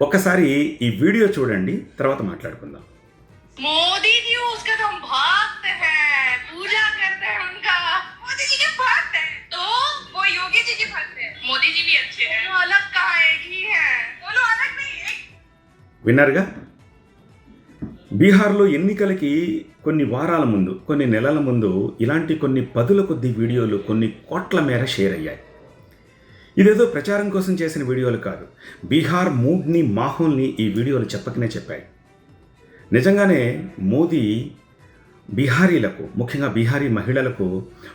ఒక్కసారి ఈ వీడియో చూడండి, తర్వాత మాట్లాడుకుందాం. मोदी जी उसका तो हम भक्त हैं, पूजा करते हैं उनका। मोदी जी के भक्त हैं तो वो योगी जी के भक्त हैं। मोदी जी भी अच्छे हैं, तो अलग कहाँ एक ही हैं, दोनों अलग नहीं है। విన్నారుగా? బీహార్లో ఎన్నికలకి కొన్ని వారాల ముందు, కొన్ని నెలల ముందు ఇలాంటి కొన్ని పదుల కొద్ది వీడియోలు కొన్ని కోట్ల మేర షేర్ అయ్యాయి. ఇదేదో ప్రచారం కోసం చేసిన వీడియోలు కాదు. బీహార్ మూడ్ని, మాహోల్ని ఈ వీడియోలు చెప్పకనే చెప్పాయి. నిజంగానే మోదీ బీహారీలకు, ముఖ్యంగా బీహారీ మహిళలకు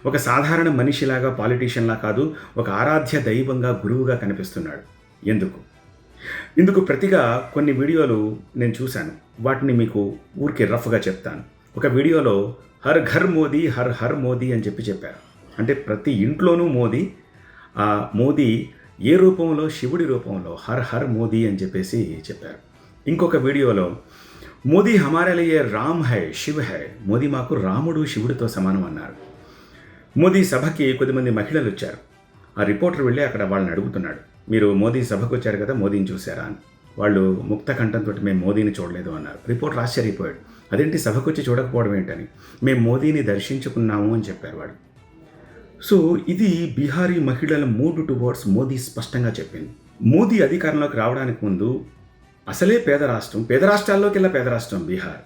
ఒక సాధారణ మనిషిలాగా, పాలిటీషియన్లా కాదు, ఒక ఆరాధ్య దైవంగా, గురువుగా కనిపిస్తున్నాడు. ఇందుకు ప్రతిగా కొన్ని వీడియోలు నేను చూశాను. వాటిని మీకు ఊరికి రఫ్గా చెప్తాను. ఒక వీడియోలో హర్ ఘర్ మోదీ, హర్ హర్ మోదీ అని చెప్పారు. అంటే ప్రతి ఇంట్లోనూ మోదీ, ఆ మోదీ ఏ రూపంలో? శివుడి రూపంలో హర్ హర్ మోదీ అని చెప్పారు. ఇంకొక వీడియోలో మోదీ హమారే లియే రామ్ హై, శివ్ హై, మోదీ మాకు రాముడు, శివుడితో సమానం అన్నారు. మోదీ సభకి కొద్దిమంది మహిళలు వచ్చారు. ఆ రిపోర్టర్ వెళ్ళి అక్కడ వాళ్ళని అడుగుతున్నాడు, మీరు మోదీ సభకు వచ్చారు కదా, మోదీని చూశారా అని. వాళ్ళు ముక్త కంఠంతో మేము మోదీని చూడలేదు అన్నారు. రిపోర్టర్ ఆశ్చర్యపోయాడు, అదేంటి సభకు వచ్చి చూడకపోవడం ఏంటని. మేము మోదీని దర్శించుకున్నాము అని చెప్పారు వాడు. సో ఇది బీహారీ మహిళల మూడ్ టువర్డ్స్ మోదీ స్పష్టంగా చెప్పింది. మోదీ అధికారంలోకి రావడానికి ముందు అసలే పేద రాష్ట్రం, పేద రాష్ట్రాల్లోకెల్లా పేద రాష్ట్రం బీహార్.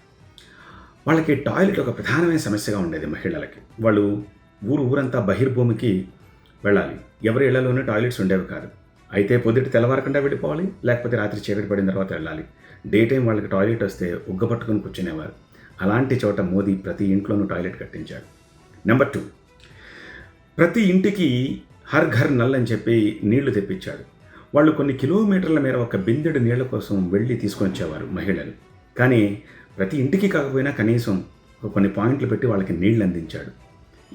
వాళ్ళకి టాయిలెట్ ఒక ప్రధానమైన సమస్యగా ఉండేది మహిళలకి. వాళ్ళు ఊరంతా బహిర్భూమికి వెళ్ళాలి. ఎవరి ఇళ్లలోనూ టాయిలెట్స్ ఉండేవి కాదు. అయితే పొద్దుటి తెల్లవారకుండా వెళ్ళిపోవాలి, లేకపోతే రాత్రి చీకటి పడిన తర్వాత వెళ్ళాలి. డే టైం వాళ్ళకి టాయిలెట్ వస్తే ఉగ్గపట్టుకుని కూర్చునేవారు. అలాంటి చోట మోదీ ప్రతి ఇంట్లోనూ టాయిలెట్ కట్టించాడు. నెంబర్ 2, ప్రతి ఇంటికి హర్ ఘర్ నల్ అని చెప్పి నీళ్లు తెప్పించాడు. వాళ్ళు కొన్ని కిలోమీటర్ల మేర ఒక బిందెడు నీళ్ల కోసం వెళ్ళి తీసుకొని వచ్చేవారు మహిళలు. కానీ ప్రతి ఇంటికి కాకపోయినా కనీసం కొన్ని పాయింట్లు పెట్టి వాళ్ళకి నీళ్లు అందించాడు.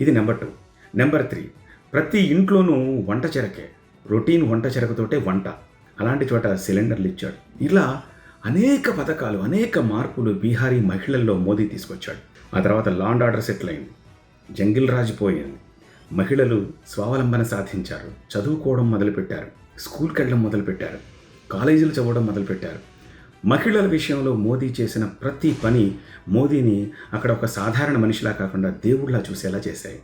ఇది నెంబర్ 2. నెంబర్ 3, ప్రతి ఇంట్లోనూ వంట చెరకే, రొటీన్ వంట చెరకతోటే వంట. అలాంటి చోట సిలిండర్లు ఇచ్చాడు. ఇలా అనేక పథకాలు, అనేక మార్పులు బీహారీ మహిళల్లో మోదీ తీసుకొచ్చాడు. ఆ తర్వాత లా అండ్ ఆర్డర్ సెటిల్ అయింది, జంగిల్ రాజు పోయింది, మహిళలు స్వావలంబన సాధించారు, చదువుకోవడం మొదలుపెట్టారు, స్కూల్కి వెళ్ళడం మొదలుపెట్టారు, కాలేజీలు చదవడం మొదలుపెట్టారు. మహిళల విషయంలో మోదీ చేసిన ప్రతి పని మోదీని అక్కడ ఒక సాధారణ మనిషిలా కాకుండా దేవుడిలా చూసేలా చేశాయి.